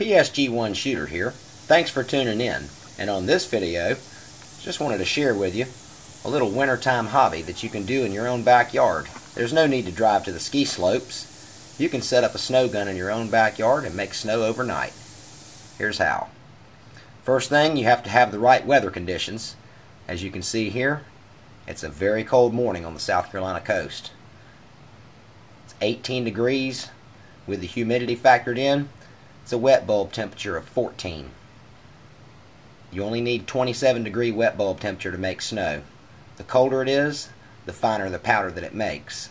PSG1 Shooter here. Thanks for tuning in. And on this video, just wanted to share with you a little wintertime hobby that you can do in your own backyard. There's no need to drive to the ski slopes. You can set up a snow gun in your own backyard and make snow overnight. Here's how. First thing, you have to have the right weather conditions. As you can see here, it's a very cold morning on the South Carolina coast. It's 18 degrees with the humidity factored in. It's a wet bulb temperature of 14. You only need 27-degree wet bulb temperature to make snow. The colder it is, the finer the powder that it makes.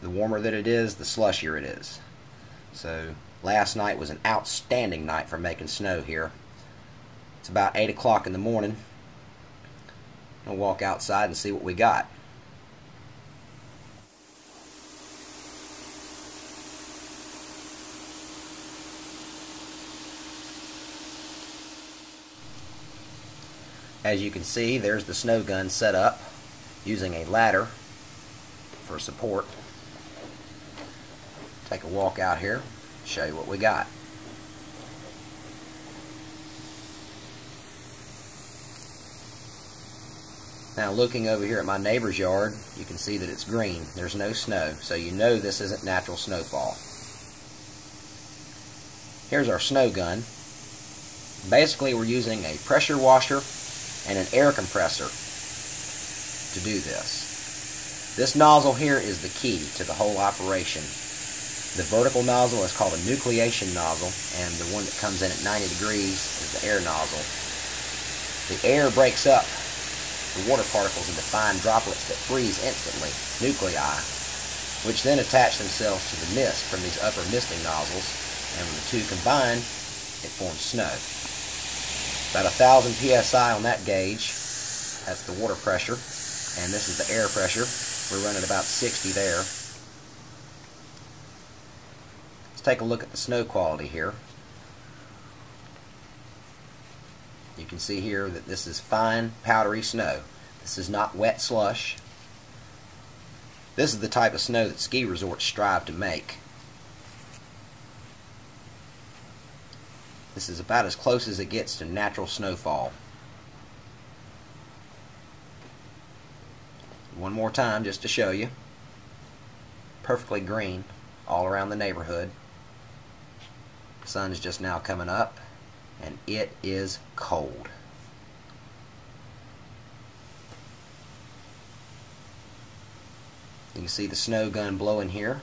The warmer that it is, the slushier it is. So last night was an outstanding night for making snow here. It's about 8 o'clock in the morning. I'll walk outside and see what we got. As you can see, there's the snow gun set up using a ladder for support. Take a walk out here, show you what we got. Now looking over here at my neighbor's yard, you can see that it's green. There's no snow, so you know this isn't natural snowfall. Here's our snow gun. Basically we're using a pressure washer and an air compressor to do this. This nozzle here is the key to the whole operation. The vertical nozzle is called a nucleation nozzle, and the one that comes in at 90 degrees is the air nozzle. The air breaks up the water particles into fine droplets that freeze instantly, nuclei, which then attach themselves to the mist from these upper misting nozzles, and when the two combine, it forms snow. About 1,000 psi on that gauge. That's the water pressure, and this is the air pressure. We're running about 60 there. Let's take a look at the snow quality here. You can see here that this is fine, powdery snow. This is not wet slush. This is the type of snow that ski resorts strive to make. This is about as close as it gets to natural snowfall. One more time just to show you. Perfectly green all around the neighborhood. The sun's just now coming up, and it is cold. You can see the snow gun blowing here.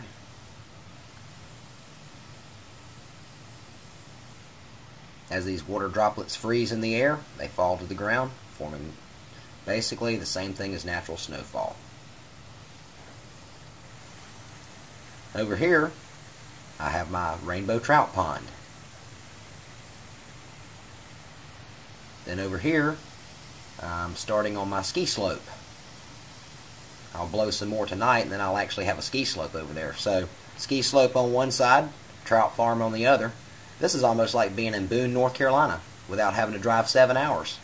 As these water droplets freeze in the air, they fall to the ground, forming basically the same thing as natural snowfall. Over here, I have my rainbow trout pond. Then over here, I'm starting on my ski slope. I'll blow some more tonight, and then I'll actually have a ski slope over there. So, ski slope on one side, trout farm on the other. This is almost like being in Boone, North Carolina, without having to drive 7 hours.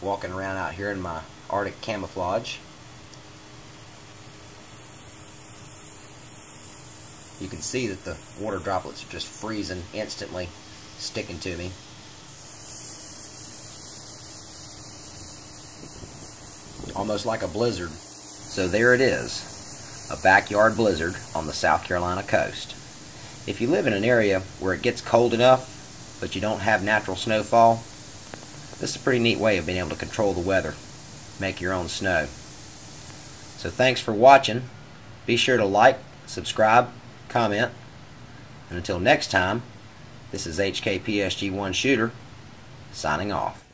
Walking around out here in my Arctic camouflage. You can see that the water droplets are just freezing instantly, sticking to me. Almost like a blizzard. So there it is. A backyard blizzard on the South Carolina coast. If you live in an area where it gets cold enough, but you don't have natural snowfall, this is a pretty neat way of being able to control the weather, make your own snow. So thanks for watching. Be sure to like, subscribe, comment, and until next time, this is HKPSG1 Shooter, signing off.